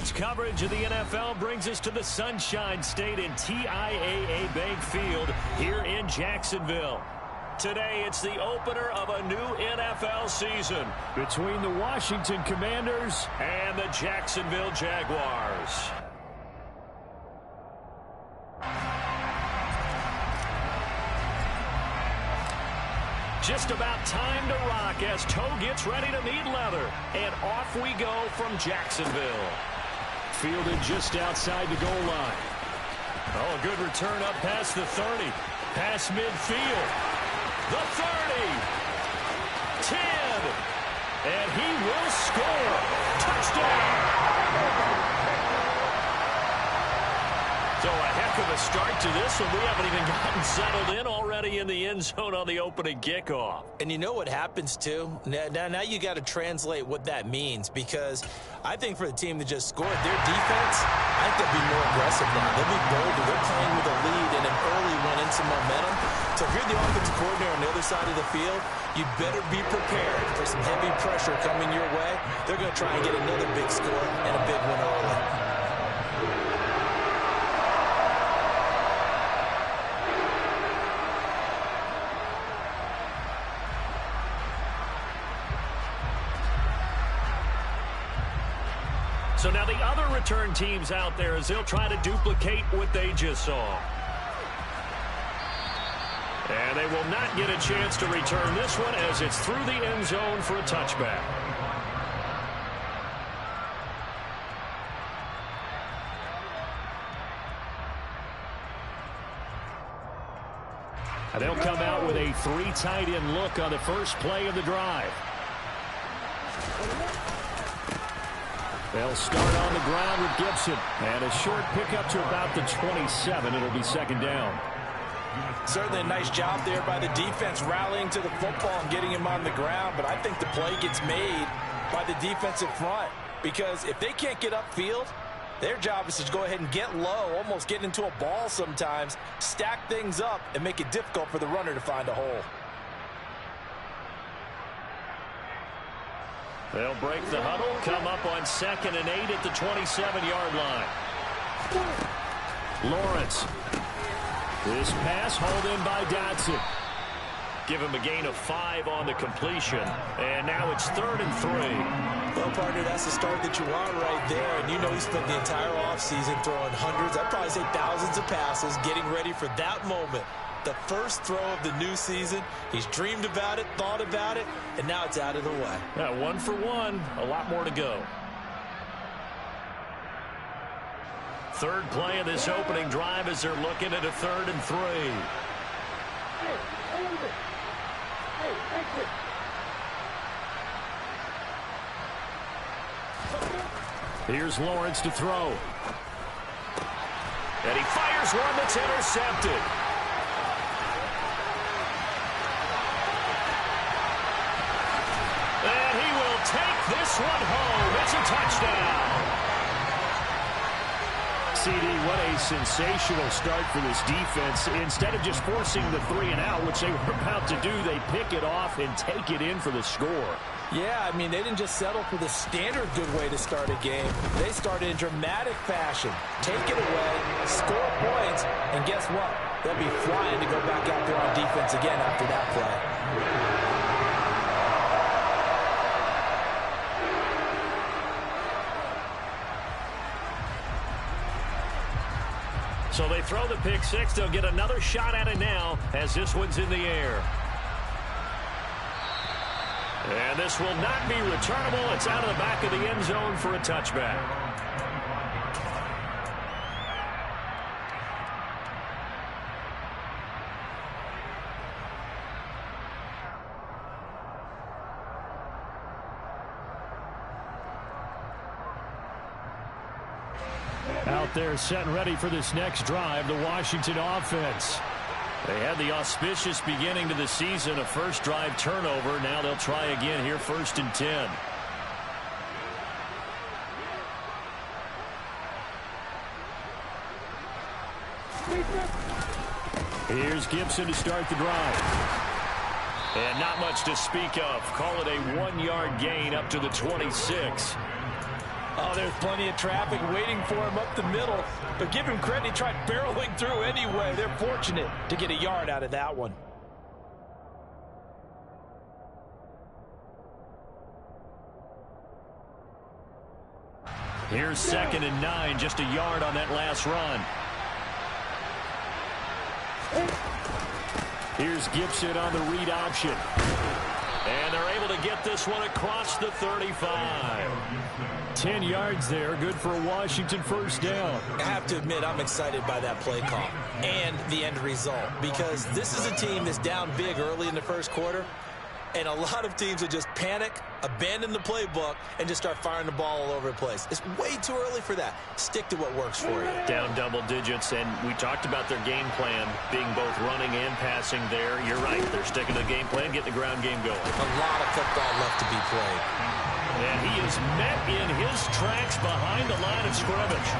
Jags coverage of the NFL brings us to the Sunshine State in TIAA Bank Field here in Jacksonville. Today, it's the opener of a new NFL season between the Washington Commanders and the Jacksonville Jaguars. Just about time to rock as toe gets ready to meet leather. And off we go from Jacksonville. Fielded just outside the goal line. Oh, a good return up past the 30. Past midfield. The 30. 10. And he will score. Touchdown. So a heck of a start to this one. We haven't even gotten settled in already in the end zone on the opening kickoff. And you know what happens, too? Now you got to translate what that means, because I think for the team that just scored, their defense, I think they'll be more aggressive now. They'll be bolder. They're playing with a lead and an early one and some momentum. So if you're the offensive coordinator on the other side of the field, you better be prepared for some heavy pressure coming your way. They're going to try and get another big score and a big one early. So now the other return teams out there as they'll try to duplicate what they just saw. And they will not get a chance to return this one as it's through the end zone for a touchback. And they'll come out with a 3 tight end look on the first play of the drive. They'll start on the ground with Gibson. And a short pickup to about the 27. It'll be second down. Certainly a nice job there by the defense rallying to the football and getting him on the ground. But I think the play gets made by the defensive front. Because if they can't get upfield, their job is to go ahead and get low, almost get into a ball sometimes, stack things up, and make it difficult for the runner to find a hole. They'll break the huddle, come up on 2nd and 8 at the 27-yard line. Lawrence. This pass hauled in by Dotson. Give him a gain of 5 on the completion. And now it's 3rd and 3. Well, partner, that's the start that you want right there. And you know he spent the entire offseason throwing hundreds, I'd probably say thousands of passes, getting ready for that moment. The first throw of the new season. He's dreamed about it, thought about it, and now it's out of the way. Yeah, 1 for 1. A lot more to go. Third play of this opening drive as they're looking at a 3rd and 3. Here's Lawrence to throw. And he fires one that's intercepted. And he will take this one home. It's a touchdown. CD, what a sensational start for this defense. Instead of just forcing the 3 and out, which they were about to do, they pick it off and take it in for the score. Yeah, I mean, they didn't just settle for the standard good way to start a game. They started in dramatic fashion. Take it away, score points, and guess what? They'll be flying to go back out there on defense again after that play. So they throw the pick 6. They'll get another shot at it now as this one's in the air. And this will not be returnable. It's out of the back of the end zone for a touchback. Out there set and ready for this next drive, the Washington offense. They had the auspicious beginning to the season, a first drive turnover. Now they'll try again here, 1st and 10. Here's Gibson to start the drive. And not much to speak of. Call it a 1-yard gain up to the 26. Oh, there's plenty of traffic waiting for him up the middle. But give him credit, he tried barreling through anyway. They're fortunate to get a yard out of that one. Here's 2nd and 9, just a yard on that last run. Here's Gibson on the read option. And they're able to get this one across the 35. 10 yards there, good for a Washington first down. I have to admit, I'm excited by that play call and the end result, because this is a team that's down big early in the first quarter, and a lot of teams will just panic, abandon the playbook, and just start firing the ball all over the place. It's way too early for that. Stick to what works for you. Down double digits, and we talked about their game plan being both running and passing there. You're right. They're sticking to the game plan, getting the ground game going. A lot of football left to be played. And he is met in his tracks behind the line of scrimmage.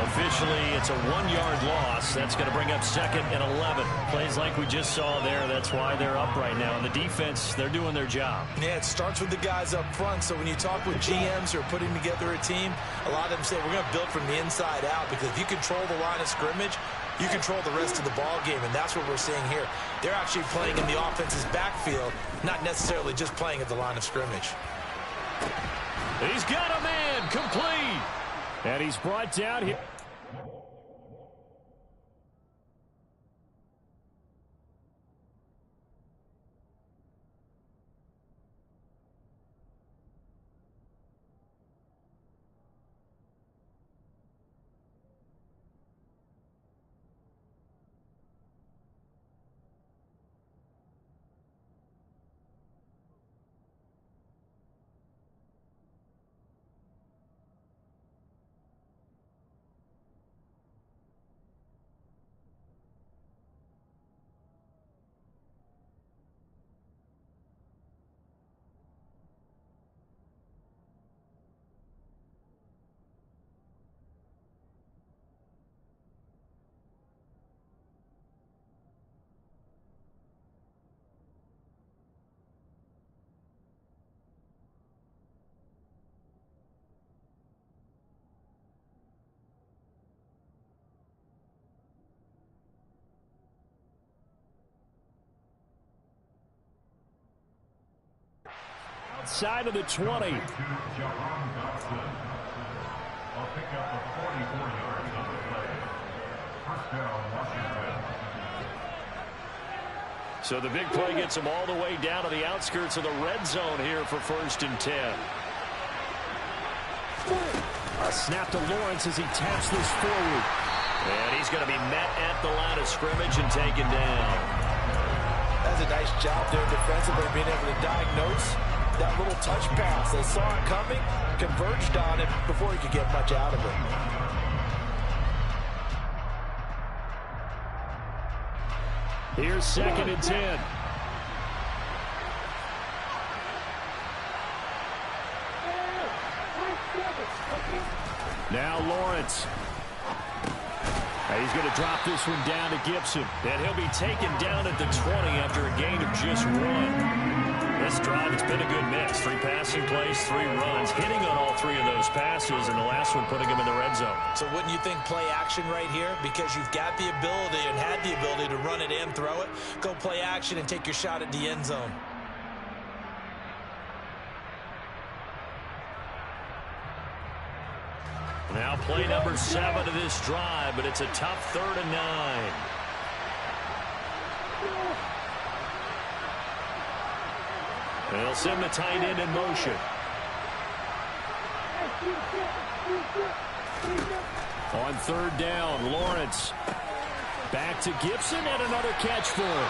Officially, it's a 1-yard loss. That's going to bring up 2nd and 11. Plays like we just saw there. That's why they're up right now. And the defense, they're doing their job. Yeah, it starts with the guys up front. So when you talk with GMs who are putting together a team, a lot of them say, we're going to build from the inside out, because if you control the line of scrimmage, you control the rest of the ball game, and that's what we're seeing here. They're actually playing in the offense's backfield, not necessarily just playing at the line of scrimmage. He's got a man, complete. And he's brought down here. Outside of the 20. I'll pick up the 44 yards on the play. First down, Washington. So the big play gets them all the way down to the outskirts of the red zone here for 1st and 10. A snap to Lawrence as he taps this forward. And he's going to be met at the line of scrimmage and taken down. That's a nice job there defensively, being able to diagnose that little touch pass. They saw it coming, converged on it before he could get much out of it. Here's 2nd and 10. Now Lawrence. He's going to drop this one down to Gibson. And he'll be taken down at the 20 after a gain of just 1. This drive, it's been a good mix. 3 passing plays, 3 runs, hitting on all 3 of those passes, and the last one putting him in the red zone. So wouldn't you think play action right here? Because you've got the ability and had the ability to run it and throw it. Go play action and take your shot at the end zone. Now play number 7 of this drive, but it's a tough 3rd and 9. They'll send the tight end in motion. On 3rd down, Lawrence. Back to Gibson, and another catch for him.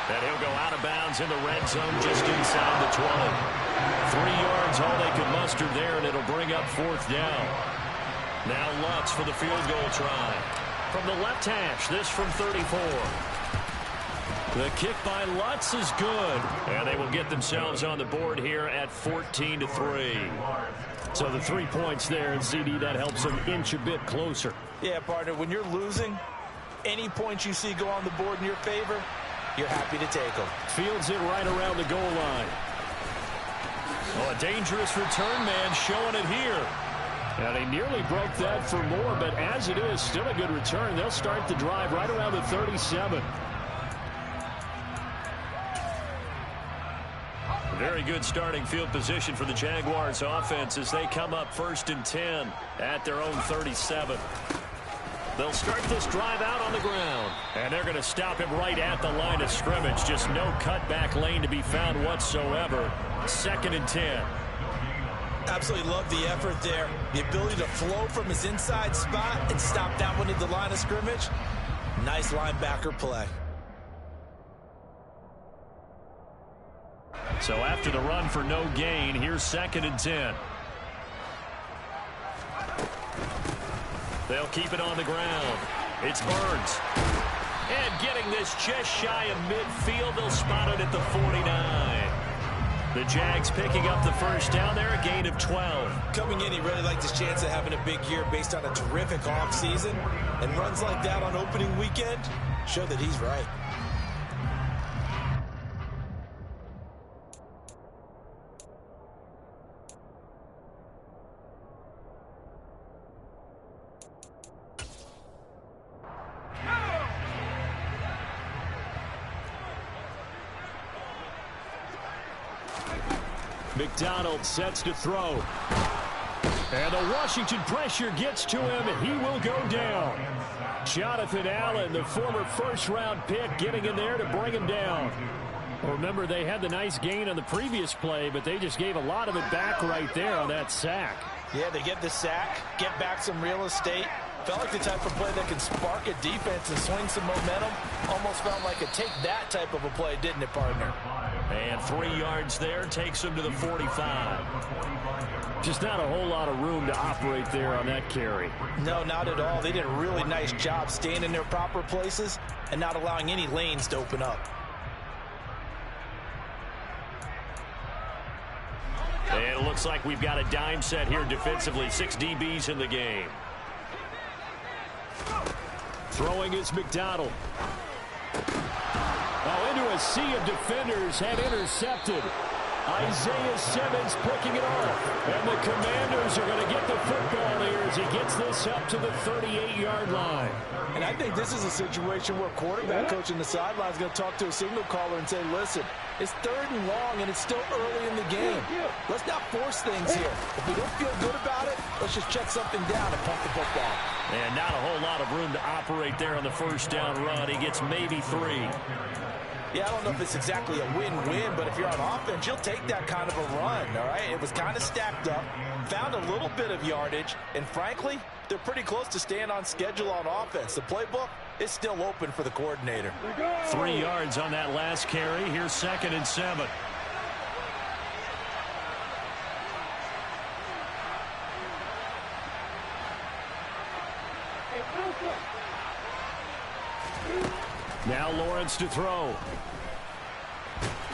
And he'll go out of bounds in the red zone just inside the 20. 3 yards, all they could muster there, and it'll bring up 4th down. Now Lutz for the field goal try. From the left hash, this from 34. The kick by Lutz is good. And they will get themselves on the board here at 14-3. So the 3 points there, and CD, that helps them inch a bit closer. Yeah, partner, when you're losing, any points you see go on the board in your favor, you're happy to take them. Fields it right around the goal line. Oh, a dangerous return man showing it here. And he nearly broke that for more, but as it is, still a good return. They'll start the drive right around the 37. Very good starting field position for the Jaguars offense as they come up 1st and 10 at their own 37. They'll start this drive out on the ground. And they're going to stop him right at the line of scrimmage. Just no cutback lane to be found whatsoever. 2nd and 10. Absolutely love the effort there. The ability to flow from his inside spot and stop that one at the line of scrimmage. Nice linebacker play. So after the run for no gain, here's 2nd and 10. They'll keep it on the ground. It's Burns. And getting this just shy of midfield, they'll spot it at the 49. The Jags picking up the first down there, a gain of 12. Coming in, he really liked his chance of having a big year based on a terrific offseason. And runs like that on opening weekend show that he's right. McDonald sets to throw. And the Washington pressure gets to him. He will go down. Jonathan Allen, the former first-round pick, getting in there to bring him down. Remember, they had the nice gain on the previous play, but they just gave a lot of it back right there on that sack. Yeah, they get the sack, get back some real estate. Felt like the type of play that can spark a defense and swing some momentum. Almost felt like a take-that type of a play, didn't it, partner? And 3 yards there takes him to the 45. Just not a whole lot of room to operate there on that carry. No, not at all. They did a really nice job staying in their proper places and not allowing any lanes to open up. And it looks like we've got a dime set here defensively. 6 DBs in the game. Throwing is McDonald. Oh, into a sea of defenders and intercepted. Isaiah Simmons picking it off. And the Commanders are going to get the football here as he gets this up to the 38-yard line. And I think this is a situation where quarterback coach in the sideline is going to talk to a signal caller and say, listen, it's 3rd and long and it's still early in the game. Let's not force things here. If we don't feel good about it, let's just check something down and pump the football. And not a whole lot of room to operate there on the first down run. He gets maybe 3. Yeah, I don't know if it's exactly a win-win, but if you're on offense, you'll take that kind of a run, all right? It was kind of stacked up, found a little bit of yardage, and frankly, they're pretty close to staying on schedule on offense. The playbook is still open for the coordinator. 3 yards on that last carry. Here's 2nd and 7. Now Lawrence to throw.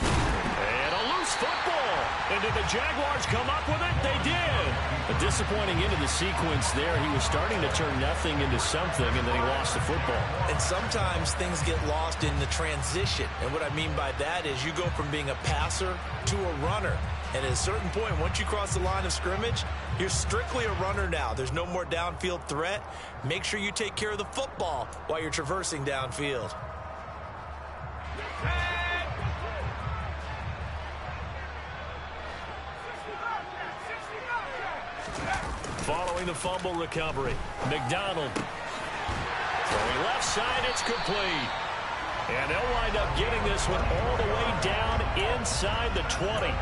And a loose football. And did the Jaguars come up with it? They did. A disappointing end of the sequence there. He was starting to turn nothing into something, and then he lost the football. And sometimes things get lost in the transition. And what I mean by that is you go from being a passer to a runner. And at a certain point, once you cross the line of scrimmage, you're strictly a runner now. There's no more downfield threat. Make sure you take care of the football while you're traversing downfield. Following the fumble recovery, McDonald. Throwing left side, it's complete. And they'll wind up getting this one all the way down inside the 20.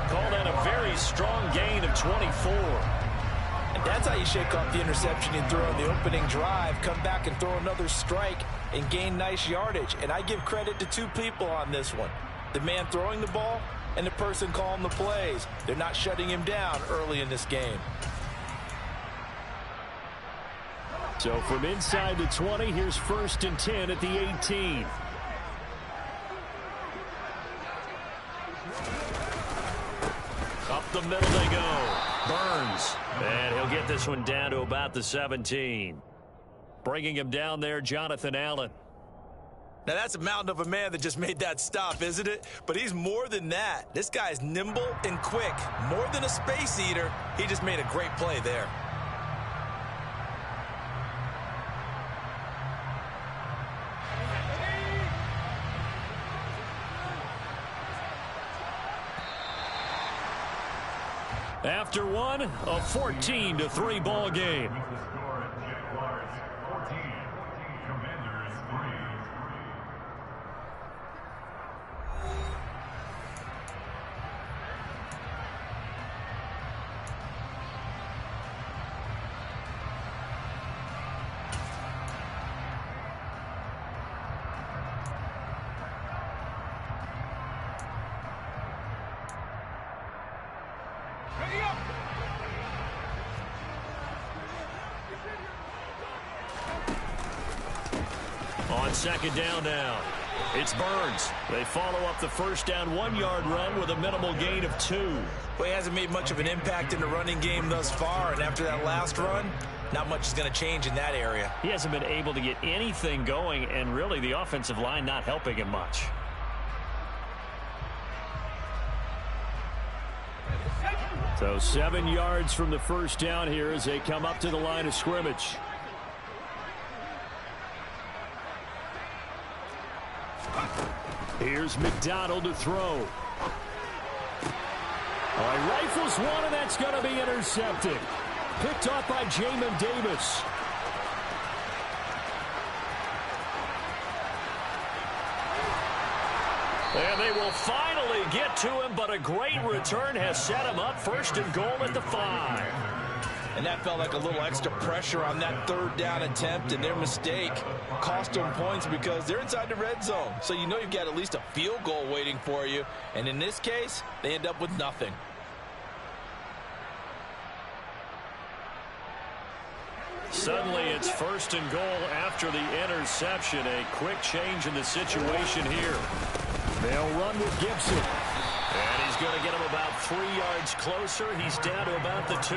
Call that a very strong gain of 24. And that's how you shake off the interception you throw on the opening drive, come back and throw another strike and gain nice yardage. And I give credit to 2 people on this one. The man throwing the ball and the person calling the plays. They're not shutting him down early in this game. So from inside the 20, here's 1st and 10 at the 18. Up the middle they go. Burns. And he'll get this one down to about the 17. Bringing him down there, Jonathan Allen. Now, that's a mountain of a man that just made that stop, isn't it? But he's more than that. This guy's nimble and quick. More than a space eater, he just made a great play there. After one, a 14-3 ball game. With the score at Jaguars 14, Commanders 3. On second down now, it's Burns. They follow up the first down 1-yard run with a minimal gain of 2. Well, he hasn't made much of an impact in the running game thus far, and after that last run, not much is going to change in that area. He hasn't been able to get anything going, and really the offensive line not helping him much. So 7 yards from the first down here as they come up to the line of scrimmage. Here's McDonald to throw. All right, rifles one, and that's going to be intercepted. Picked off by Jamin Davis. And they will finally get to him, but a great return has set him up first and goal at the 5. And that felt like a little extra pressure on that third down attempt, and their mistake cost them points because they're inside the red zone. So you know you've got at least a field goal waiting for you. And in this case, they end up with nothing. Suddenly it's first and goal after the interception. A quick change in the situation here. They'll run with Gibson. And he's going to get him about 3 yards closer. He's down to about the 2.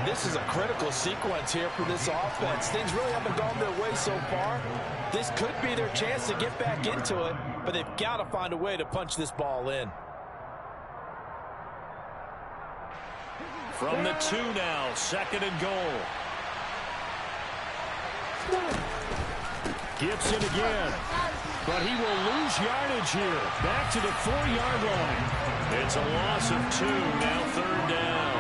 This is a critical sequence here for this offense. Things really haven't gone their way so far. This could be their chance to get back into it, but they've got to find a way to punch this ball in. From the 2 now, second and goal. Gibson again. But he will lose yardage here. Back to the 4-yard line. It's a loss of 2, now third down.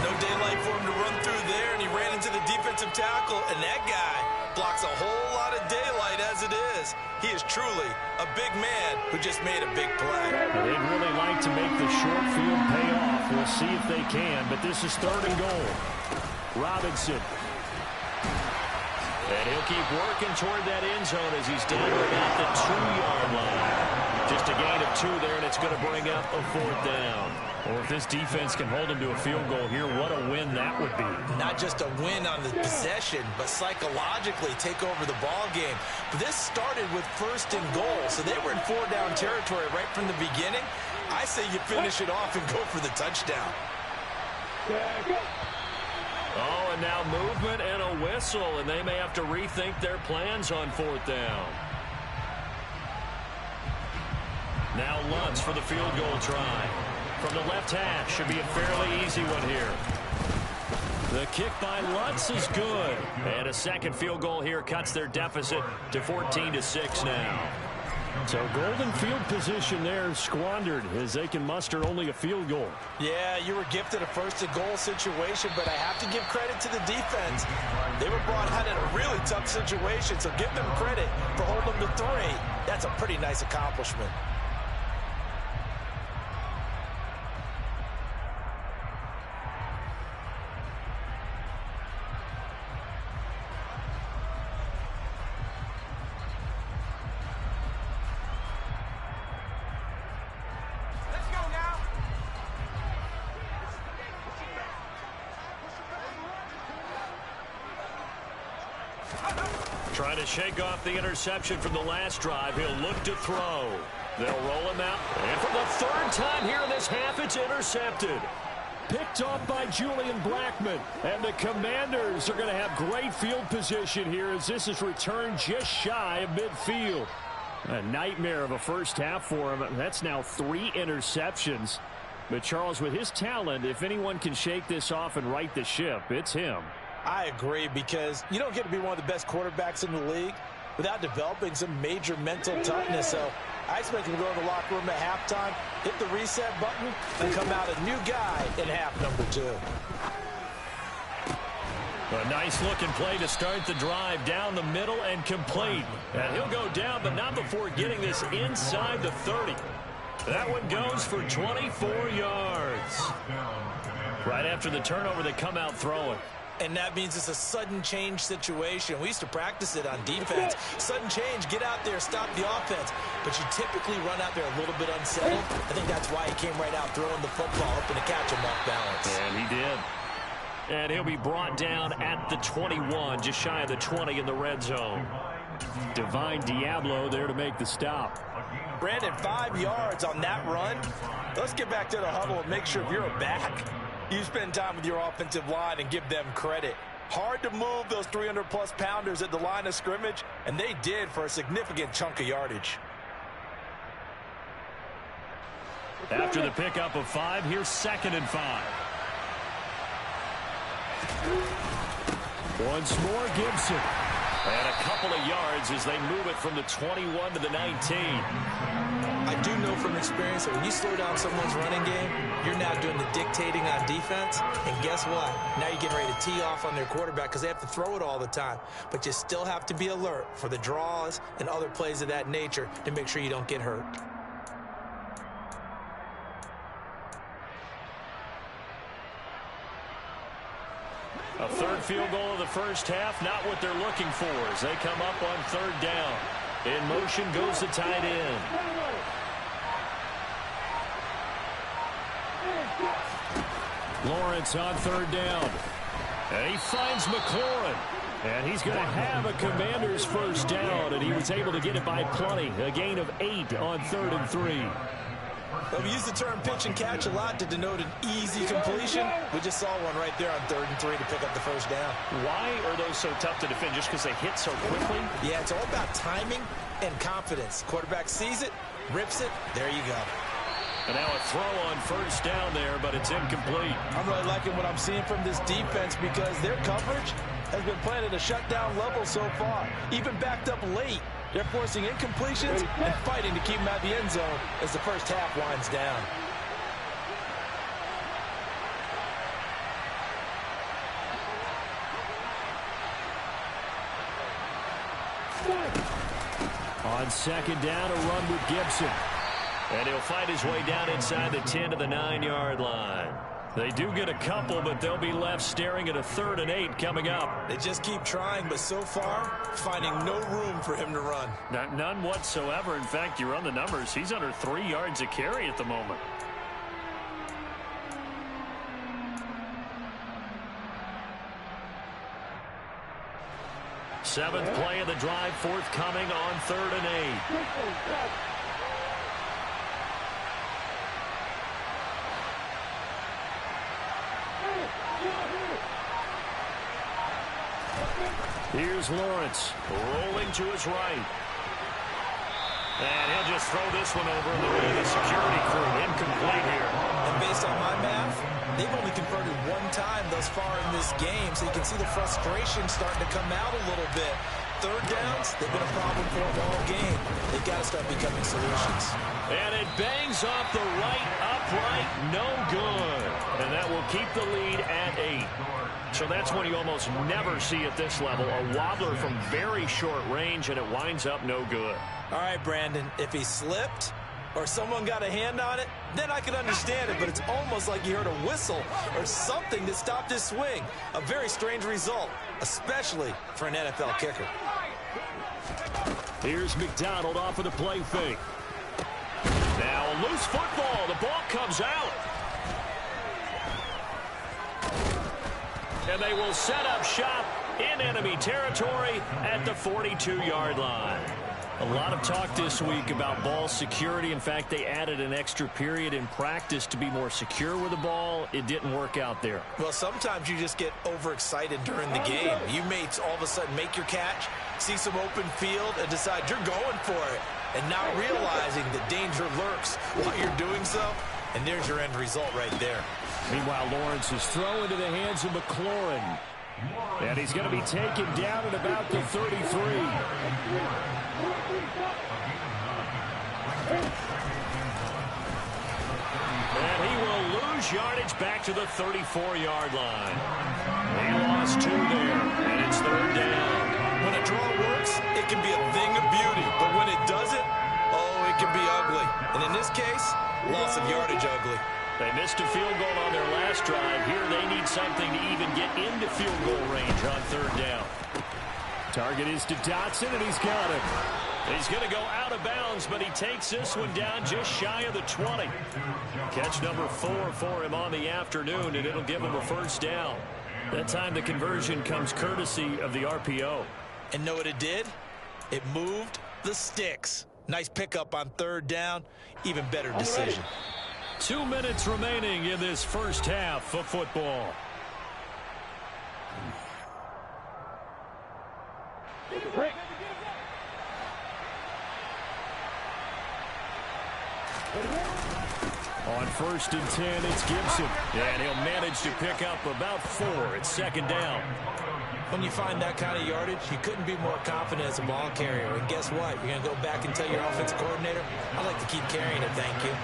No daylight for him to run through there, and he ran into the defensive tackle, and that guy blocks a whole lot of daylight as it is. He is truly a big man who just made a big play. They'd really like to make the short field pay off. We'll see if they can, but this is third and goal. Robinson. And he'll keep working toward that end zone as he's down to about the 2-yard line. Just a gain of 2 there, and it's going to bring up a 4th down. Or if this defense can hold him to a field goal here, what a win that would be. Not just a win on the possession, but psychologically take over the ball game. But this started with first and goal, so they were in 4-down territory right from the beginning. I say you finish it off and go for the touchdown. Oh, and now movement and a whistle, and they may have to rethink their plans on 4th down. Now Lutz for the field goal try. From the left hash, should be a fairly easy one here. The kick by Lutz is good. And a second field goal here cuts their deficit to 14-6 now. So golden field position there squandered as they can muster only a field goal. Yeah, you were gifted a first and goal situation, but I have to give credit to the defense. They were brought out in a really tough situation, so give them credit for holding them to 3. That's a pretty nice accomplishment. Trying to shake off the interception from the last drive. He'll look to throw. They'll roll him out. And for the 3rd time here in this half, it's intercepted. Picked off by Julian Blackmon. And the Commanders are going to have great field position here as this is returned just shy of midfield. A nightmare of a first half for him. That's now 3 interceptions. But Charles, with his talent, if anyone can shake this off and right the ship, it's him. I agree, because you don't get to be one of the best quarterbacks in the league without developing some major mental toughness. So I expect him to go to the locker room at halftime, hit the reset button, and come out a new guy in half number 2. A nice-looking play to start the drive down the middle and complete. And he'll go down, but not before getting this inside the 30. That one goes for 24 yards. Right after the turnover, they come out throwing. And that means it's a sudden change situation. We used to practice it on defense. Sudden change, get out there, stop the offense. But you typically run out there a little bit unsettled. I think that's why he came right out throwing the football, hoping to catch him off balance. And he did. And he'll be brought down at the 21, just shy of the 20 in the red zone. Divine Diablo there to make the stop. Brandon, 5 yards on that run. Let's get back to the huddle and make sure if you're a back, you spend time with your offensive line and give them credit. Hard to move those 300-plus pounders at the line of scrimmage, and they did for a significant chunk of yardage. After the pickup of 5, here's 2nd and 5. Once more, Gibson. And a couple of yards as they move it from the 21 to the 19. I do know from experience that when you slow down someone's running game, you're now doing the dictating on defense. And guess what? Now you're getting ready to tee off on their quarterback because they have to throw it all the time. But you still have to be alert for the draws and other plays of that nature to make sure you don't get hurt. A third field goal of the first half, not what they're looking for as they come up on 3rd down. In motion goes the tight end. Lawrence on 3rd down. And he finds McLaurin. And he's going to have a Commander's first down, and he was able to get it by plenty. A gain of 8 on 3rd and 3. Well, we use the term pitch and catch a lot to denote an easy completion. We just saw one right there on 3rd and 3 to pick up the first down. Why are those so tough to defend? Just because they hit so quickly? Yeah, it's all about timing and confidence. Quarterback sees it, rips it, there you go. And now a throw on 1st down there, but it's incomplete. I'm really liking what I'm seeing from this defense because their coverage has been playing at a shutdown level so far. Even backed up late. They're forcing incompletions and fighting to keep them out of the end zone as the first half winds down. On 2nd down, a run with Gibson. And he'll find his way down inside the 10 to the 9-yard line. They do get a couple, but they'll be left staring at a 3rd and 8 coming up. They just keep trying, but so far, finding no room for him to run. None whatsoever. In fact, you run the numbers. He's under 3 yards a carry at the moment. Seventh play of the drive forthcoming on 3rd and 8. Here's Lawrence, rolling to his right. And he'll just throw this one over in the way of the security crew. Incomplete here. And based on my math, they've only converted 1 time thus far in this game, so you can see the frustration starting to come out a little bit. 3rd downs, they've been a problem for them all game. They've got to start becoming solutions. And it bangs off the right upright, no good. And that will keep the lead at 8. So that's one you almost never see at this level. A wobbler from very short range, and it winds up no good. All right, Brandon, if he slipped or someone got a hand on it, then I could understand it, but it's almost like you heard a whistle or something that stopped his swing. A very strange result, especially for an NFL kicker. Here's McDonald off of the play fake. Now a loose football. The ball comes out. And they will set up shop in enemy territory at the 42-yard line. A lot of talk this week about ball security. In fact, they added an extra period in practice to be more secure with the ball. It didn't work out there. Well, sometimes you just get overexcited during the game. You may all of a sudden make your catch, see some open field, and decide you're going for it, and not realizing the danger lurks while you're doing so. And there's your end result right there. Meanwhile, Lawrence is thrown into the hands of McLaurin. And he's going to be taken down at about the 33. And he will lose yardage back to the 34-yard line. He lost 2 there, and it's 3rd down. When a draw works, it can be a thing of beauty. But when it doesn't, oh, it can be ugly. And in this case, loss of yardage ugly. They missed a field goal on their last drive. Here they need something to even get into field goal range on 3rd down. Target is to Dotson, and he's got him. He's going to go out of bounds, but he takes this one down just shy of the 20. Catch number 4 for him on the afternoon, and it'll give him a 1st down. That time the conversion comes courtesy of the RPO. And know what it did? It moved the sticks. Nice pickup on 3rd down. Even better decision. 2 minutes remaining in this first half of football. On 1st and 10, it's Gibson. And he'll manage to pick up about 4. It's 2nd down. When you find that kind of yardage, you couldn't be more confident as a ball carrier. And guess what? You're going to go back and tell your offensive coordinator, I'd like to keep carrying it, thank you.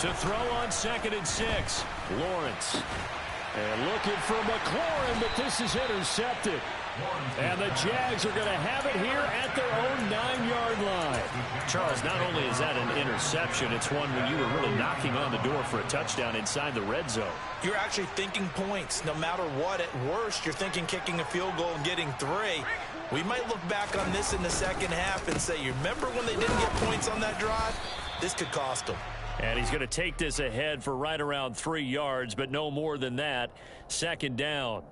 To throw on 2nd and 6, Lawrence. And looking for McLaurin, but this is intercepted. And the Jags are going to have it here at their own 9-yard line. Charles, not only is that an interception, it's one when you were really knocking on the door for a touchdown inside the red zone. You're actually thinking points. No matter what, at worst, you're thinking kicking a field goal and getting 3. We might look back on this in the second half and say, you remember when they didn't get points on that drive? This could cost them. And he's going to take this ahead for right around 3 yards, but no more than that. 2nd down.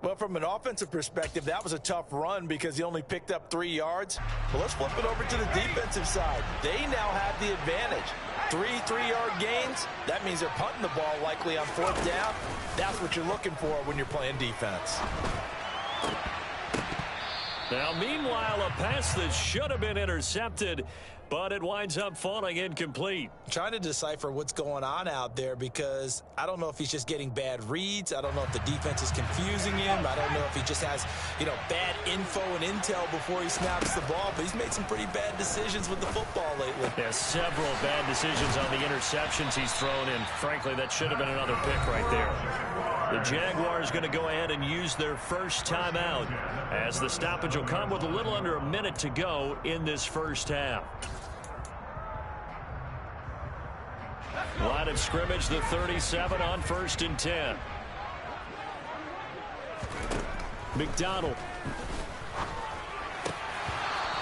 Well, from an offensive perspective, that was a tough run because he only picked up 3 yards. But let's flip it over to the defensive side. They now have the advantage. 3 3-yard gains. That means they're punting the ball likely on 4th down. That's what you're looking for when you're playing defense. Now, meanwhile, a pass that should have been intercepted, but it winds up falling incomplete. Trying to decipher what's going on out there because I don't know if he's just getting bad reads. I don't know if the defense is confusing him. I don't know if he just has, bad info and intel before he snaps the ball. But he's made some pretty bad decisions with the football lately. There's several bad decisions on the interceptions he's thrown in. Frankly, that should have been another pick right there. The Jaguars going to go ahead and use their first timeout as the stoppage will come with a little under a minute to go in this first half. Line of scrimmage, the 37 on 1st and 10. McDonald.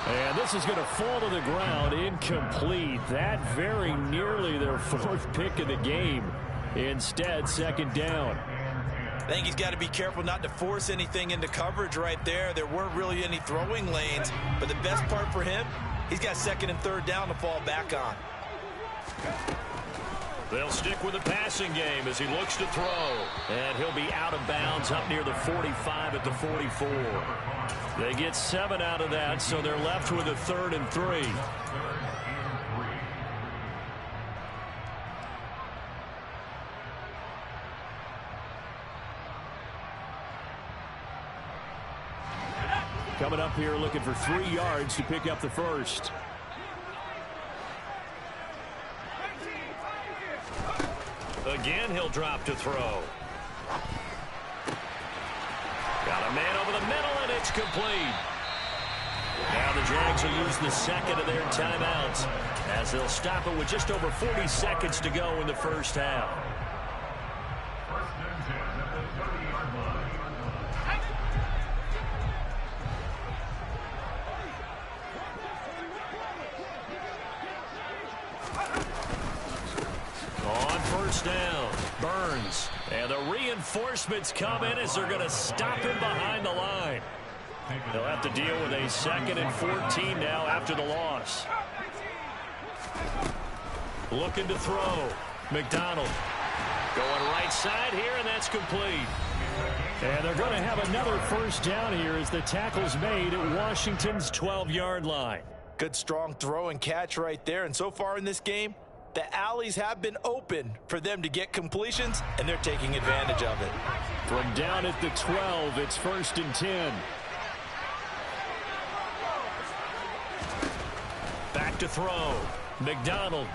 And this is going to fall to the ground, incomplete. That very nearly their 4th pick of the game. Instead, 2nd down. I think he's got to be careful not to force anything into coverage right there. There weren't really any throwing lanes, but the best part for him, he's got 2nd and 3rd down to fall back on. They'll stick with the passing game as he looks to throw. And he'll be out of bounds up near the 45 at the 44. They get 7 out of that, so they're left with a 3rd and 3. Coming up here looking for 3 yards to pick up the first. Again, he'll drop to throw. Got a man over the middle, and it's complete. Now the Jags will use the 2nd of their timeouts as they'll stop it with just over 40 seconds to go in the first half. Down, Burns, and the reinforcements come in as they're going to stop him behind the line. They'll have to deal with a 2nd and 14 now after the loss. Looking to throw. McDonald going right side here, and that's complete. And they're going to have another 1st down here as the tackle's made at Washington's 12-yard line. Good strong throw and catch right there, and so far in this game, The alleys have been open for them to get completions, and they're taking advantage of it. From down at the 12, it's 1st and 10. Back to throw. McDonald.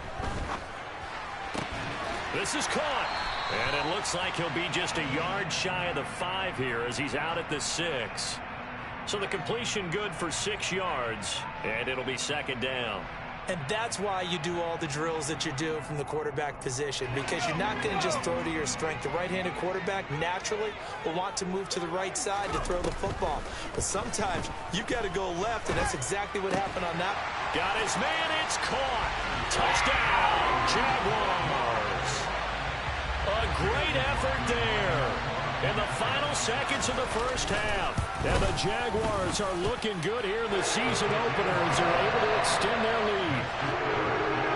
This is caught. And it looks like he'll be just a yard shy of the 5 here as he's out at the 6. So the completion good for 6 yards, and it'll be 2nd down. And that's why you do all the drills that you do from the quarterback position, because you're not going to just throw to your strength. The right-handed quarterback naturally will want to move to the right side to throw the football. But sometimes you've got to go left, and that's exactly what happened on that. Got his man. It's caught. Touchdown, Jaguars. A great effort there in the final seconds of the first half. And the Jaguars are looking good here in the season opener as they're able to extend their lead.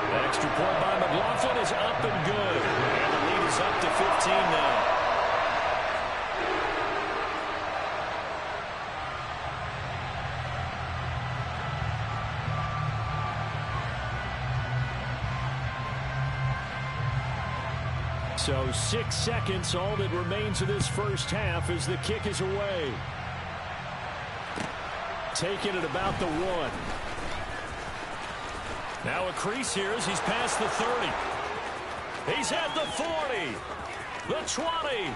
The extra point by McLaughlin is up and good. And the lead is up to 15 now. So 6 seconds, all that remains of this first half as the kick is away. Taking it about the 1. Now a crease here as he's past the 30. He's at the 40. The 20.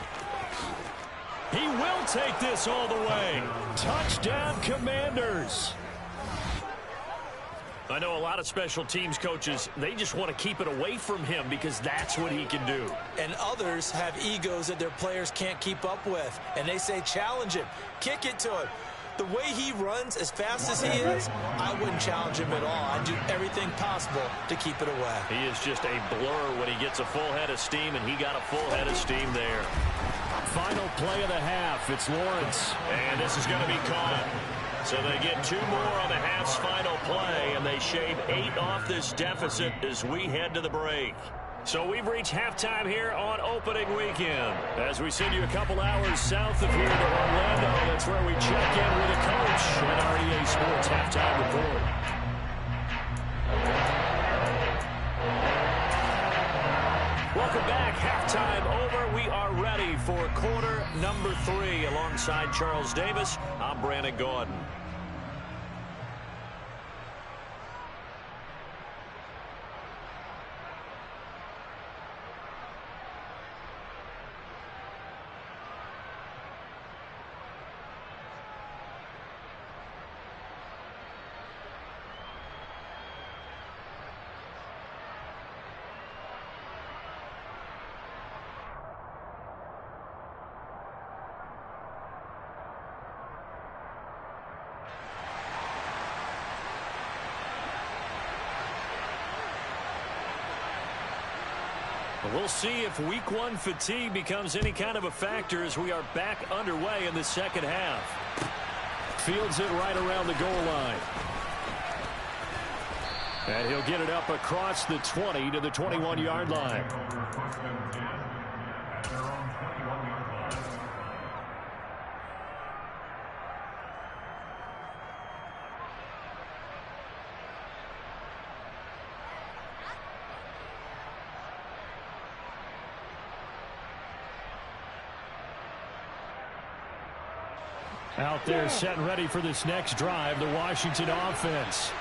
He will take this all the way. Touchdown, Commanders. I know a lot of special teams coaches, they just want to keep it away from him because that's what he can do. And others have egos that their players can't keep up with. And they say, challenge him, kick it to him. The way he runs as fast as he is, I wouldn't challenge him at all. I'd do everything possible to keep it away. He is just a blur when he gets a full head of steam, and he got a full head of steam there. Final play of the half, it's Lawrence. And this is going to be caught. So they get 2 more on the half's final play, and they shave 8 off this deficit as we head to the break. So we've reached halftime here on opening weekend. As we send you a couple hours south of here to Orlando, that's where we check in with the coach and our EA Sports halftime report. Welcome back. Halftime over. We are ready for quarter number 3. Alongside Charles Davis, I'm Brandon Gordon. We'll see if week 1 fatigue becomes any kind of a factor as we are back underway in the second half. Fields it right around the goal line. And he'll get it up across the 20 to the 21-yard line. Out there set and ready for this next drive, the Washington offense.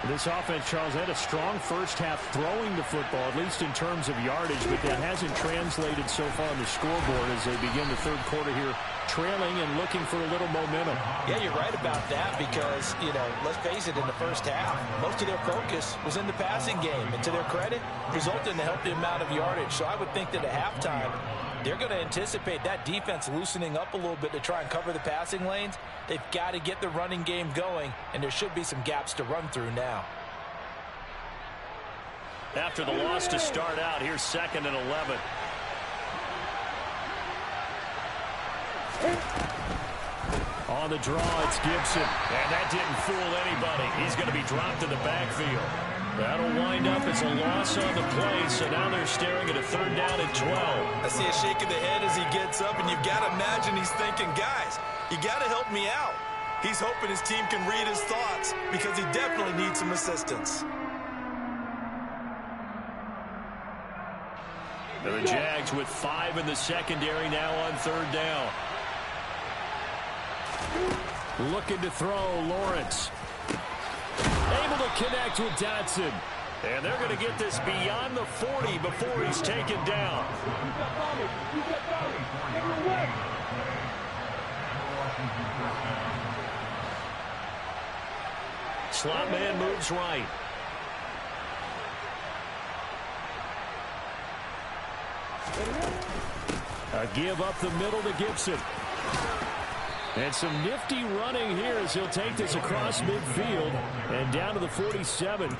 This offense, Charles, had a strong first half throwing the football, at least in terms of yardage, but that hasn't translated so far on the scoreboard as they begin the third quarter here, trailing and looking for a little momentum. Yeah, you're right about that because, you know, let's face it, in the first half, most of their focus was in the passing game. And to their credit, resulted in a healthy amount of yardage. So I would think that at halftime, they're going to anticipate that defense loosening up a little bit to try and cover the passing lanes. They've got to get the running game going, and there should be some gaps to run through now. After the loss to start out, here's 2nd and 11. On the draw, it's Gibson. And that didn't fool anybody. He's going to be dropped in the backfield. That'll wind up as a loss on the play, so now they're staring at a 3rd down and 12. I see a shake of the head as he gets up, and you've got to imagine he's thinking, guys, you got to help me out. He's hoping his team can read his thoughts because he definitely needs some assistance. The Jags with 5 in the secondary now on 3rd down. Looking to throw, Lawrence. Able to connect with Dotson. And they're going to get this beyond the 40 before he's taken down. Slot man moves right. A give up the middle to Gibson. And some nifty running here as he'll take this across midfield and down to the 47.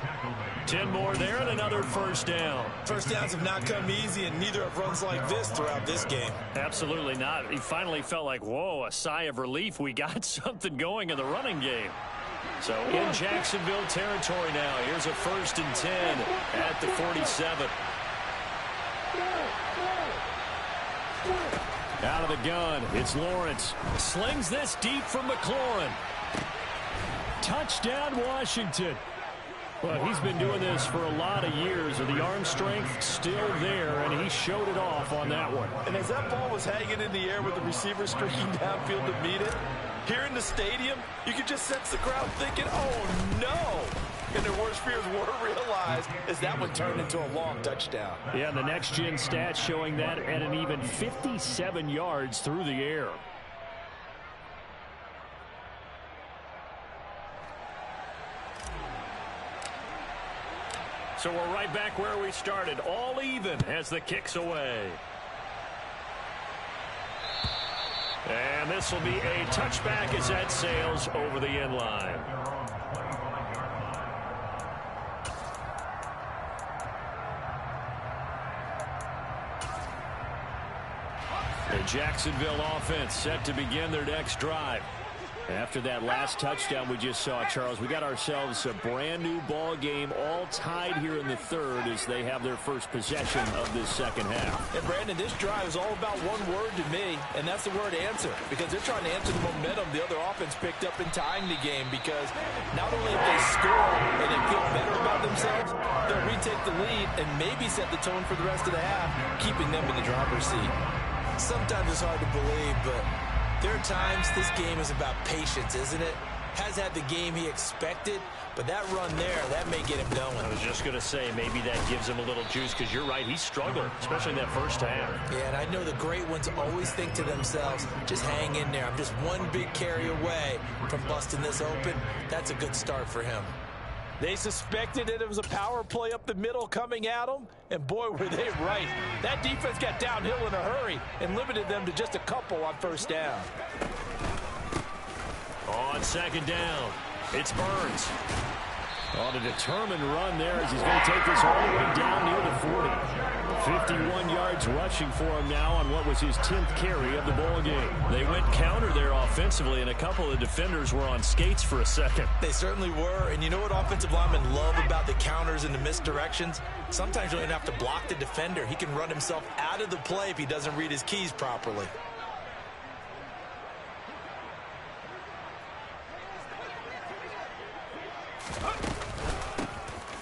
10 more there and another 1st down. First downs have not come easy, and neither have runs like this throughout this game. Absolutely not. He finally felt like, whoa, a sigh of relief. We got something going in the running game. So in Jacksonville territory now. Here's a 1st and 10 at the 47. Out of the gun, it's Lawrence. Slings this deep from McLaurin. Touchdown, Washington. Well, he's been doing this for a lot of years, with the arm strength still there, and he showed it off on that one. And as that ball was hanging in the air with the receiver streaking downfield to meet it, here in the stadium, you could just sense the crowd thinking, oh, no. And their worst fears were realized as that one turned into a long touchdown. Yeah, the next-gen stats showing that at an even 57 yards through the air. So we're right back where we started, all even as the kick's away. And this will be a touchback as that sails over the end line. The Jacksonville offense set to begin their next drive. After that last touchdown we just saw, Charles, we got ourselves a brand new ball game, all tied here in the 3rd as they have their first possession of this 2nd half. And Brandon, this drive is all about one word to me, and that's the word answer, because they're trying to answer the momentum the other offense picked up in tying the game, because not only if they score and they feel better about themselves, they'll retake the lead and maybe set the tone for the rest of the half, keeping them in the driver's seat. Sometimes it's hard to believe, but there are times this game is about patience, isn't it? Has had the game he expected, but that run there, that may get him going. I was just going to say, maybe that gives him a little juice, because you're right, he struggled, especially in that 1st half. Yeah, and I know the great ones always think to themselves, just hang in there. I'm just one big carry away from busting this open. That's a good start for him. They suspected that it was a power play up the middle coming at them, and boy, were they right. That defense got downhill in a hurry and limited them to just a couple on 1st down. On 2nd down, it's Burns. On a determined run there as he's going to take this all the way down near the 40. 51 yards rushing for him now on what was his 10th carry of the ball game. They went counter there offensively, and a couple of defenders were on skates for a second. They certainly were, and you know what offensive linemen love about the counters and the misdirections? Sometimes you don't even have to block the defender. He can run himself out of the play if he doesn't read his keys properly.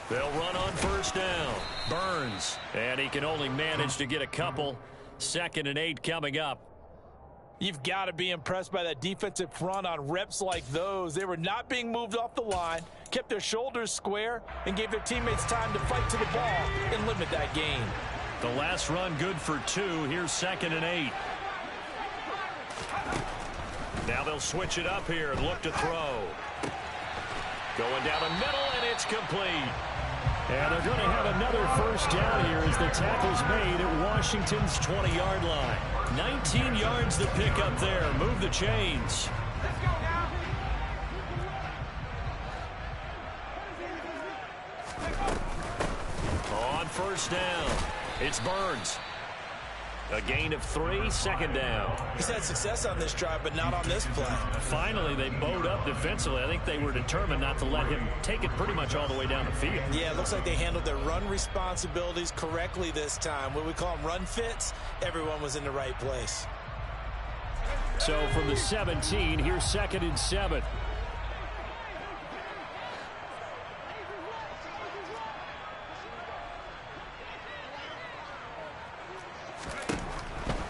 They'll run on 1st down. Burns. And he can only manage to get a couple. 2nd and 8 coming up. You've got to be impressed by that defensive front on reps like those. They were not being moved off the line, kept their shoulders square, and gave their teammates time to fight to the ball and limit that gain. The last run good for 2. Here's 2nd and 8. Now they'll switch it up here and look to throw. Going down the middle, and it's complete. And they're going to have another 1st down here as the tackle's made at Washington's 20-yard line. 19 yards to pick up there. Move the chains. On 1st down, it's Burns. A gain of 3, 2nd down. He's had success on this drive, but not on this play. Finally, they bowed up defensively. I think they were determined not to let him take it pretty much all the way down the field. Yeah, it looks like they handled their run responsibilities correctly this time. What we call them run fits, everyone was in the right place. So from the 17, here's 2nd and 7.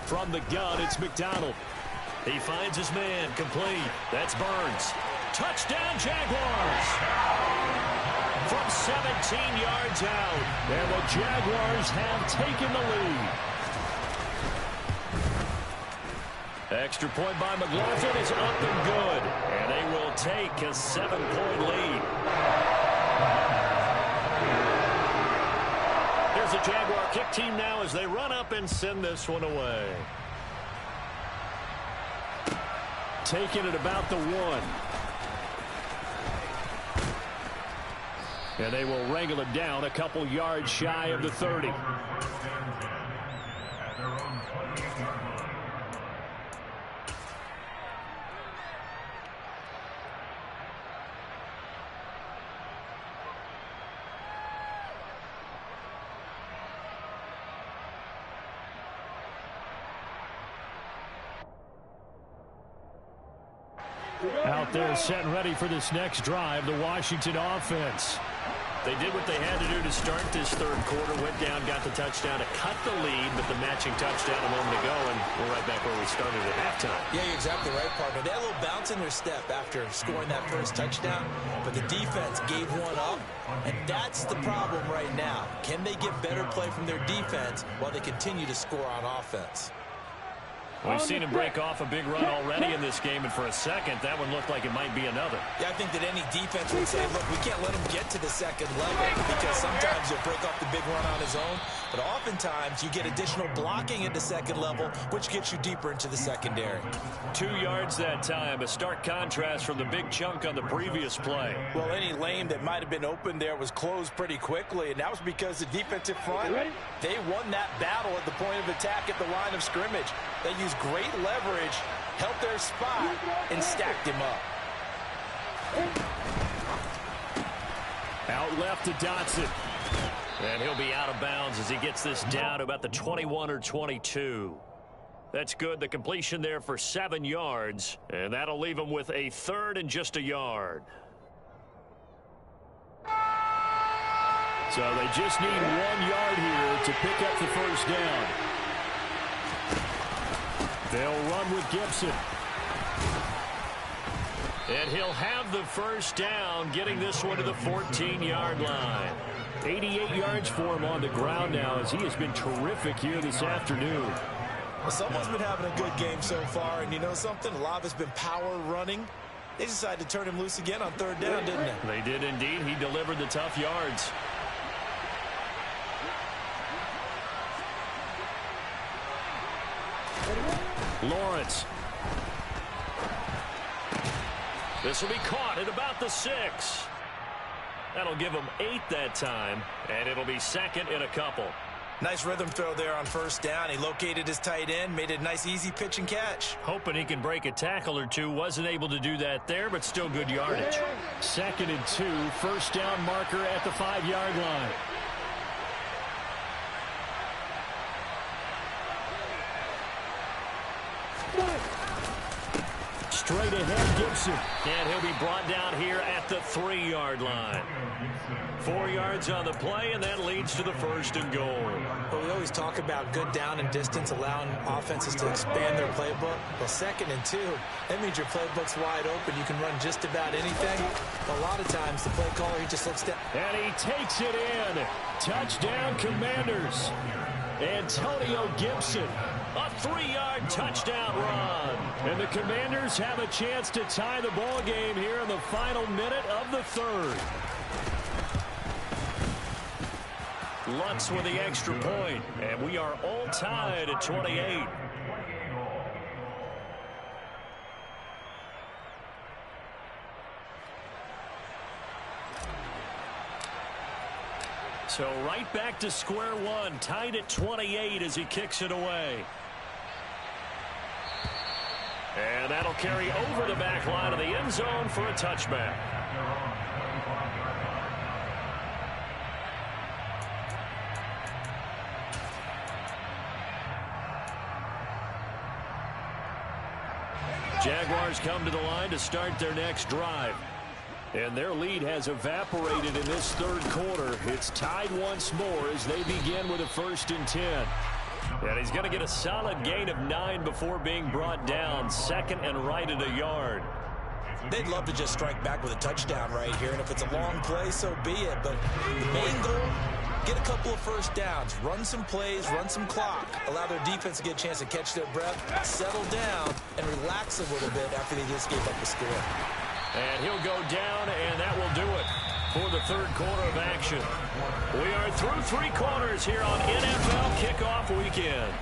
From the gun, it's McDonald. He finds his man, complete. That's Burns. Touchdown, Jaguars! From 17 yards out, and the Jaguars have taken the lead. Extra point by McLaughlin is up and good, and they will take a 7-point lead. Here's the Jaguar kick team now as they run up and send this one away. Taking it about the 1. And they will wrangle it down a couple yards shy of the 30. Out there set and ready for this next drive, the Washington offense. They did what they had to do to start this third quarter, went down, got the touchdown to cut the lead, but the matching touchdown a moment ago, and we're right back where we started at halftime. Yeah, you're exactly right, partner. They had a little bounce in their step after scoring that first touchdown, but the defense gave one up, and that's the problem right now. Can they get better play from their defense while they continue to score on offense? We've seen him break off a big run already in this game, and for a second, that one looked like it might be another. Yeah, I think that any defense would say, look, we can't let him get to the second level because sometimes he'll break off the big run on his own, but oftentimes you get additional blocking at the second level, which gets you deeper into the secondary. 2 yards that time, a stark contrast from the big chunk on the previous play. Well, any lane that might have been open there was closed pretty quickly, and that was because the defensive front, they won that battle at the point of attack at the line of scrimmage. They used great leverage, held their spot, and stacked him up. Out left to Dotson. And he'll be out of bounds as he gets this down to about the 21 or 22. That's good. The completion there for 7 yards. And that'll leave him with a third and just a yard. So they just need 1 yard here to pick up the first down. They'll run with Gibson. And he'll have the first down, getting this one to the 14-yard line. 88 yards for him on the ground now as he has been terrific here this afternoon. Well, someone's been having a good game so far, and you know something? A lot of it's been power running. They decided to turn him loose again on third down, didn't they? They did indeed. He delivered the tough yards. Lawrence. This will be caught at about the 6. That'll give him 8 that time, and it'll be second and a couple. Nice rhythm throw there on first down. He located his tight end, made it a nice, easy pitch and catch. Hoping he can break a tackle or two. Wasn't able to do that there, but still good yardage. Second and 2, first down marker at the 5-yard line. Straight ahead, Gibson. And he'll be brought down here at the 3-yard line. 4 yards on the play, and that leads to the first and goal. Well, we always talk about good down and distance, allowing offenses to expand their playbook. Well, second and 2, that means your playbook's wide open. You can run just about anything. A lot of times, the play caller, he just looks down. And he takes it in. Touchdown, Commanders. Antonio Gibson. A 3-yard touchdown run. And the Commanders have a chance to tie the ball game here in the final minute of the third. Lutz with the extra point, and we are all tied at 28. So right back to square one, tied at 28 as he kicks it away. And that'll carry over the back line of the end zone for a touchback. Jaguars come to the line to start their next drive. And their lead has evaporated in this third quarter. It's tied once more as they begin with a 1st and 10. And he's going to get a solid gain of 9 before being brought down. 2nd and right at a yard. They'd love to just strike back with a touchdown right here, and if it's a long play, so be it. But the main goal, get a couple of first downs, run some plays, run some clock, allow their defense to get a chance to catch their breath, settle down, and relax a little bit after they just gave up the score. And he'll go down, and that will do it for the third quarter of action. We are through 3 quarters here on NFL Kickoff Weekend.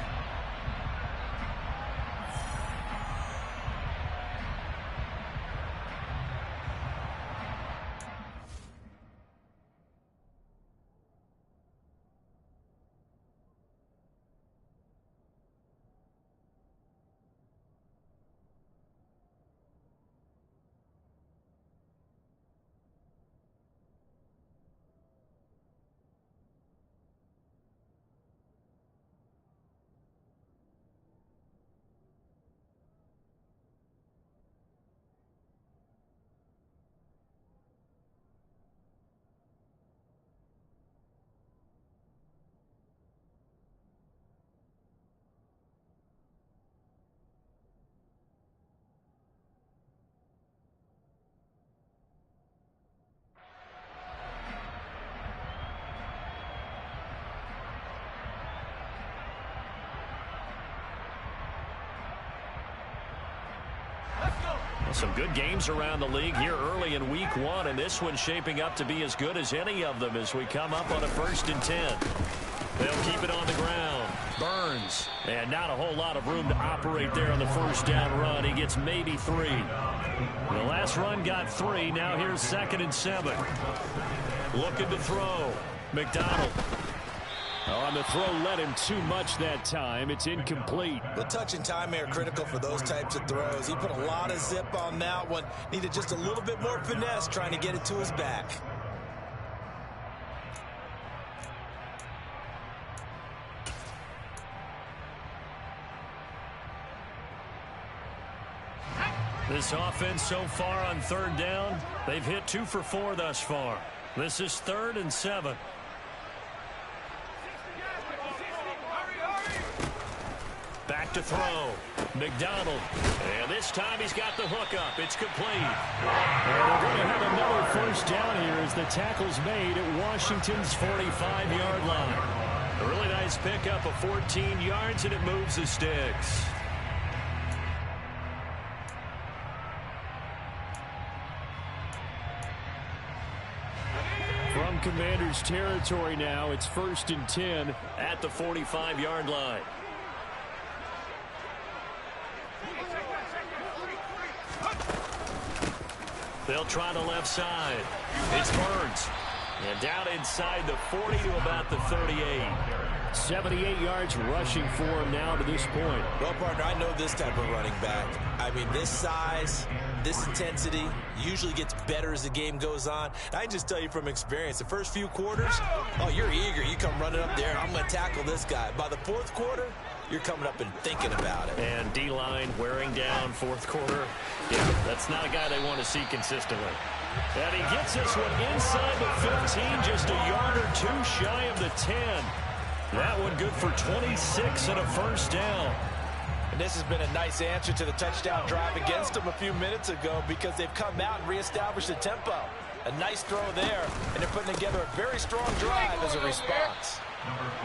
Some good games around the league here early in week 1, and this one's shaping up to be as good as any of them as we come up on a 1st and 10. They'll keep it on the ground. Burns. And not a whole lot of room to operate there on the first down run. He gets maybe 3. The last run got 3. Now here's 2nd and 7. Looking to throw. McDonald. On the throw, led him too much that time. It's incomplete. The touch and time are critical for those types of throws. He put a lot of zip on that one. Needed just a little bit more finesse trying to get it to his back. This offense so far on 3rd down, they've hit 2 for 4 thus far. This is 3rd and 7. Back to throw. McDonald. And this time he's got the hook up. It's complete. And they're going to have another first down here as the tackle's made at Washington's 45-yard line. A really nice pickup of 14 yards, and it moves the sticks. From Commanders territory now, it's 1st and 10 at the 45-yard line. They'll try the left side. It's Burns. And down inside the 40 to about the 38. 78 yards rushing for him now to this point. Well, partner, I know this type of running back. I mean, this size, this intensity usually gets better as the game goes on. I can just tell you from experience, the first few quarters, oh, you're eager. You come running up there, I'm going to tackle this guy. By the 4th quarter, you're coming up and thinking about it. And D-line wearing down 4th quarter. Yeah, that's not a guy they want to see consistently. And he gets this one inside the 15, just a yard or 2 shy of the 10. That one good for 26 and a first down. And this has been a nice answer to the touchdown drive against them a few minutes ago because they've come out and reestablished the tempo. A nice throw there, and they're putting together a very strong drive as a response.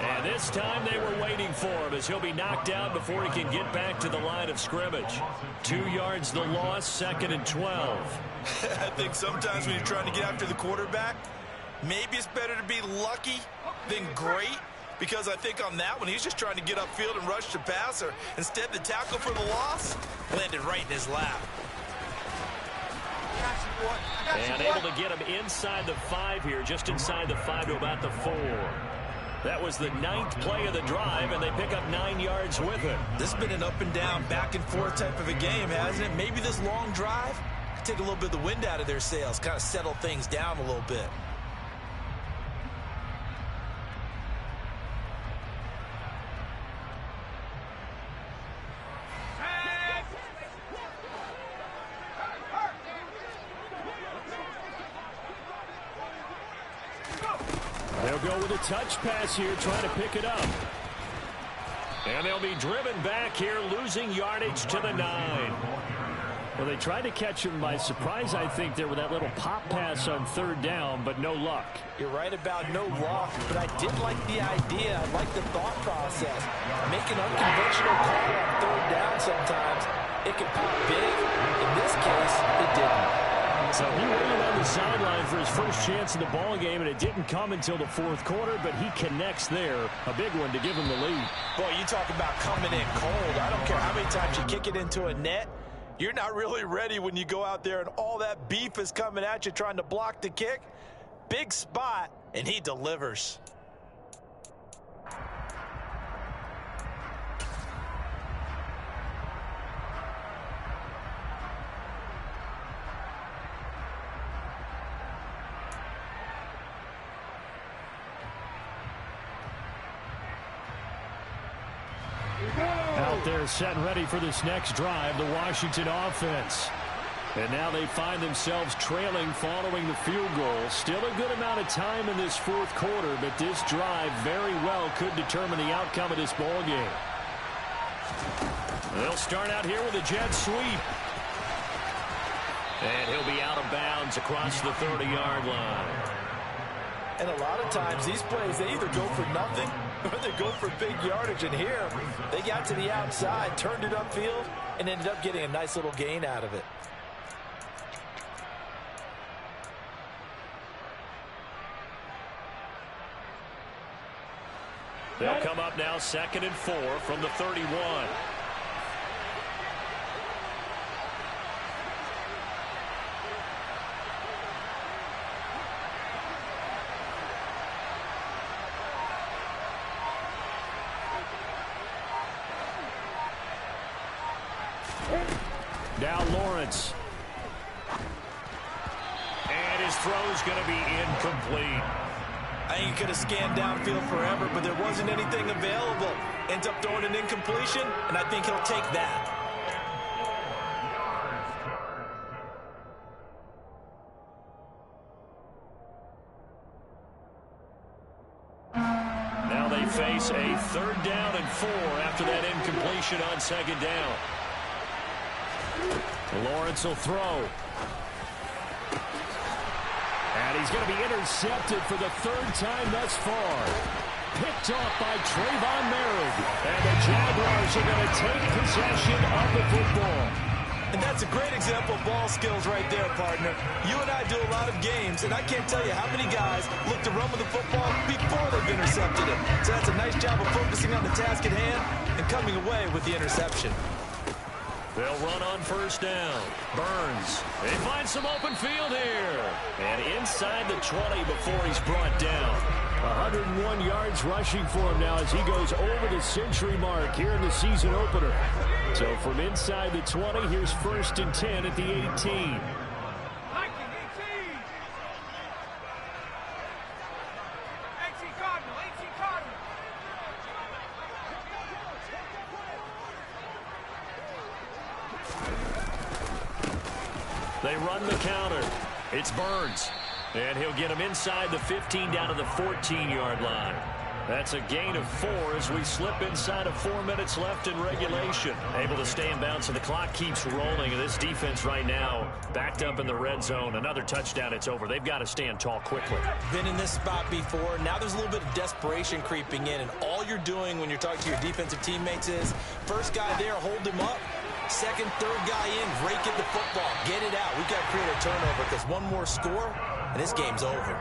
And this time they were waiting for him as he'll be knocked out before he can get back to the line of scrimmage. 2 yards the loss, 2nd and 12. I think sometimes when you're trying to get after the quarterback, maybe it's better to be lucky than great. Because I think on that one, he's just trying to get upfield and rush the passer. Instead, the tackle for the loss landed right in his lap. And able to get him inside the 5 here, just inside the 5 to about the 4. That was the 9th play of the drive, and they pick up 9 yards with it. This has been an up and down, back and forth type of a game, hasn't it? Maybe this long drive could take a little bit of the wind out of their sails, kind of settle things down a little bit. They'll go with a touch pass here, trying to pick it up. And they'll be driven back here, losing yardage to the 9. Well, they tried to catch him by surprise, I think, there with that little pop pass on 3rd down, but no luck. You're right about no luck, but I did like the idea. I like the thought process. Make an unconventional call on 3rd down sometimes. It can pop big. In this case, it didn't. So he waited on the sideline for his first chance in the ball game, and it didn't come until the 4th quarter, but he connects there. A big one to give him the lead. Boy, you talk about coming in cold. I don't care how many times you kick it into a net. You're not really ready when you go out there and all that beef is coming at you trying to block the kick. Big spot, and he delivers. Out there set and ready for this next drive, the Washington offense. And now they find themselves trailing following the field goal. Still a good amount of time in this 4th quarter, but this drive very well could determine the outcome of this ball game. They'll start out here with a jet sweep. And he'll be out of bounds across the 30-yard line. And a lot of times these plays, they either go for nothing or they go for big yardage. And here, they got to the outside, turned it upfield, and ended up getting a nice little gain out of it. They'll come up now 2nd and 4 from the 31. Now Lawrence. And his throw's going to be incomplete. I think he could have scanned downfield forever, but there wasn't anything available. Ends up throwing an incompletion, and I think he'll take that. Now they face a 3rd down and 4 after that incompletion on 2nd down. Lawrence will throw. And he's going to be intercepted for the 3rd time thus far. Picked off by Trayvon Merritt. And the Jaguars are going to take possession of the football. And that's a great example of ball skills right there, partner. You and I do a lot of games, and I can't tell you how many guys look to run with the football before they've intercepted it. So that's a nice job of focusing on the task at hand and coming away with the interception. They'll run on 1st down. Burns. They find some open field here. And inside the 20 before he's brought down. 101 yards rushing for him now as he goes over the century mark here in the season opener. So from inside the 20, here's 1st and 10 at the 18. They run the counter. It's Burns. And he'll get him inside the 15 down to the 14-yard line. That's a gain of 4 as we slip inside of 4 minutes left in regulation. Able to stay in bounds, and the clock keeps rolling. And this defense right now backed up in the red zone. Another touchdown, it's over. They've got to stand tall quickly. Been in this spot before. Now there's a little bit of desperation creeping in. And all you're doing when you're talking to your defensive teammates is, first guy there, hold him up. Second, third guy in, rake at the football. Get it out. We've got to create a turnover because one more score, and this game's over.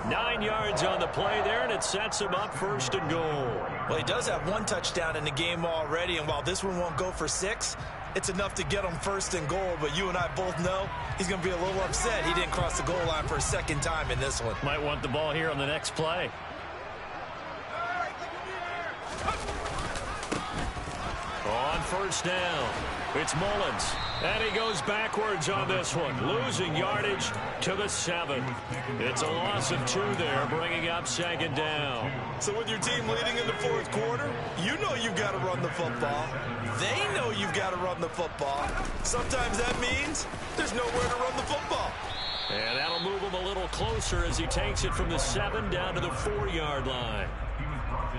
9 yards on the play there, and it sets him up 1st and goal. Well, he does have 1 touchdown in the game already, and while this one won't go for 6, it's enough to get him 1st and goal. But you and I both know he's going to be a little upset he didn't cross the goal line for a 2nd time in this one. Might want the ball here on the next play. On 1st down, it's Mullins. And he goes backwards on this one, losing yardage to the 7. It's a loss of 2 there, bringing up 2nd down. So with your team leading in the 4th quarter, you know you've got to run the football. They know you've got to run the football. Sometimes that means there's nowhere to run the football. And that'll move him a little closer as he takes it from the 7 down to the 4-yard line.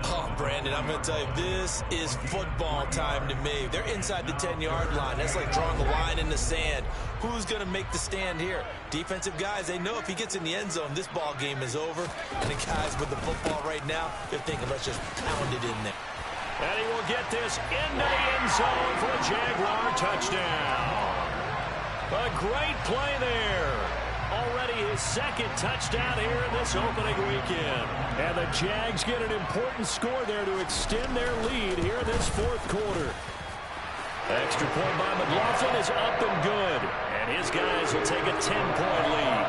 Oh, Brandon, I'm going to tell you, this is football time to me. They're inside the 10-yard line. That's like drawing a line in the sand. Who's going to make the stand here? Defensive guys, they know if he gets in the end zone, this ball game is over. And the guys with the football right now, they're thinking, let's just pound it in there. And he will get this into the end zone for a Jaguar touchdown. A great play there. Already his second touchdown here in this opening weekend. And the Jags get an important score there to extend their lead here in this fourth quarter. Extra point by McLaughlin is up and good. And his guys will take a 10-point lead.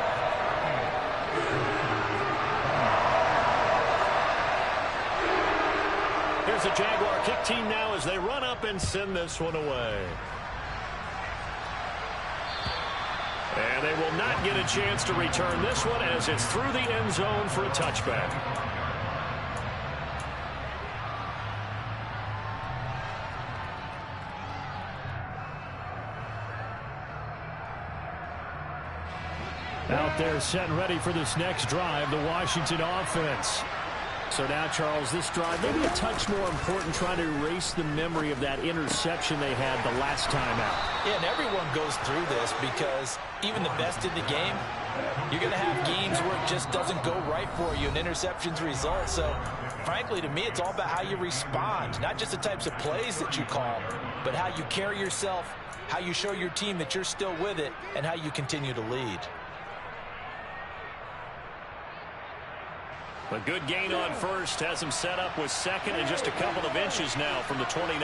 Here's the Jaguar kick team now as they run up and send this one away. And they will not get a chance to return this one as it's through the end zone for a touchback. Out there set and ready for this next drive, the Washington offense. So now, Charles, this drive maybe a touch more important, trying to erase the memory of that interception they had the last time out. Yeah, and everyone goes through this because even the best in the game, you're going to have games where it just doesn't go right for you and interceptions result. So, frankly, to me, it's all about how you respond, not just the types of plays that you call, but how you carry yourself, how you show your team that you're still with it, and how you continue to lead. A good gain on first has him set up with second and just a couple of inches now from the 29.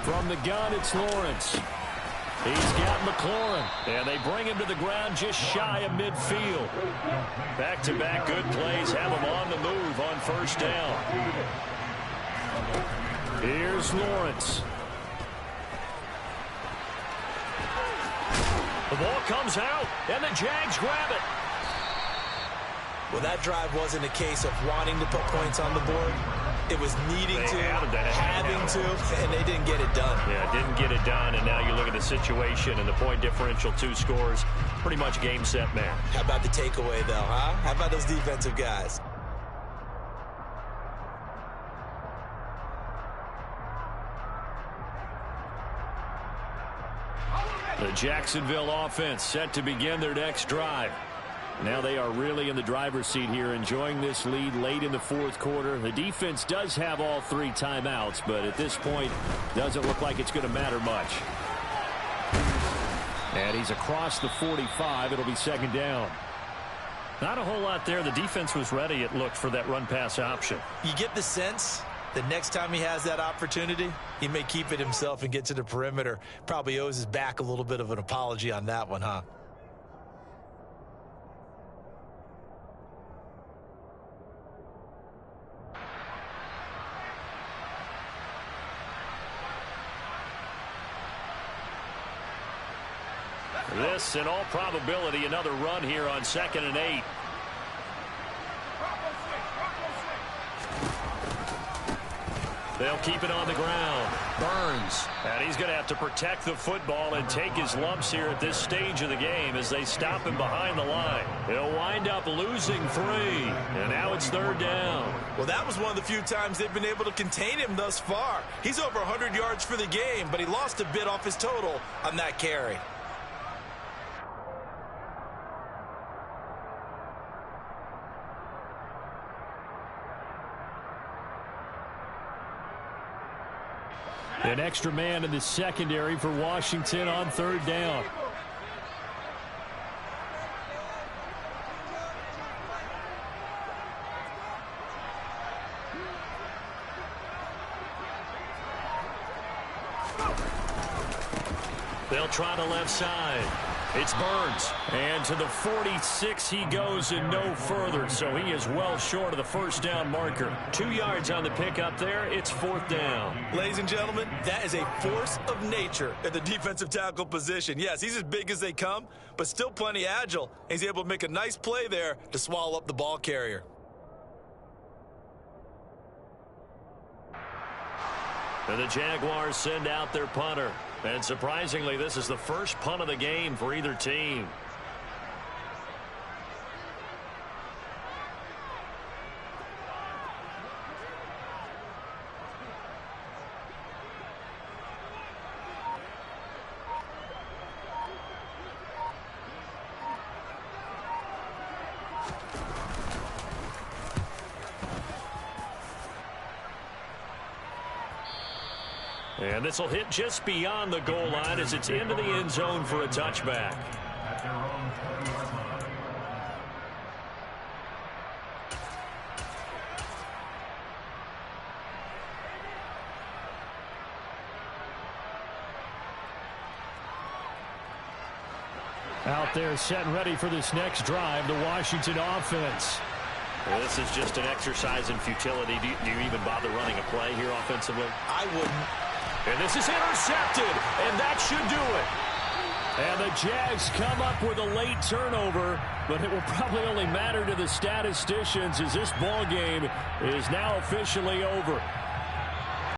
From the gun, it's Lawrence. He's got McLaurin, and they bring him to the ground just shy of midfield. Back-to-back good plays have him on the move on first down. Here's Lawrence. The ball comes out, and the Jags grab it. Well, that drive wasn't a case of wanting to put points on the board. It was needing to, having to, and they didn't get it done. Yeah, didn't get it done, and now you look at the situation and the point differential, 2 scores, pretty much game, set, man. How about the takeaway, though, huh? How about those defensive guys? The Jacksonville offense set to begin their next drive. Now they are really in the driver's seat here, enjoying this lead late in the fourth quarter. The defense does have all 3 timeouts, but at this point, doesn't look like it's going to matter much. And he's across the 45. It'll be second down. Not a whole lot there. The defense was ready, it looked, for that run-pass option. You get the sense the next time he has that opportunity, he may keep it himself and get to the perimeter. Probably owes his back a little bit of an apology on that one, huh? This, in all probability, another run here on 2nd and 8. They'll keep it on the ground. Burns. And he's going to have to protect the football and take his lumps here at this stage of the game as they stop him behind the line. He'll wind up losing 3. And now it's 3rd down. Well, that was one of the few times they've been able to contain him thus far. He's over 100 yards for the game, but he lost a bit off his total on that carry. An extra man in the secondary for Washington on 3rd down. They'll try the left side. It's Burns. And to the 46 he goes and no further. So he is well short of the first down marker. 2 yards on the pickup there. It's 4th down. Ladies and gentlemen, that is a force of nature at the defensive tackle position. Yes, he's as big as they come, but still plenty agile. He's able to make a nice play there to swallow up the ball carrier. And the Jaguars send out their punter. And surprisingly, this is the first punt of the game for either team. And this will hit just beyond the goal line as it's into the end zone for a touchback. At their own 40-yard line. Out there set and ready for this next drive, the Washington offense. Well, this is just an exercise in futility. Do you even bother running a play here offensively? I wouldn't. And this is intercepted, and that should do it. And the Jags come up with a late turnover, but it will probably only matter to the statisticians as this ball game is now officially over.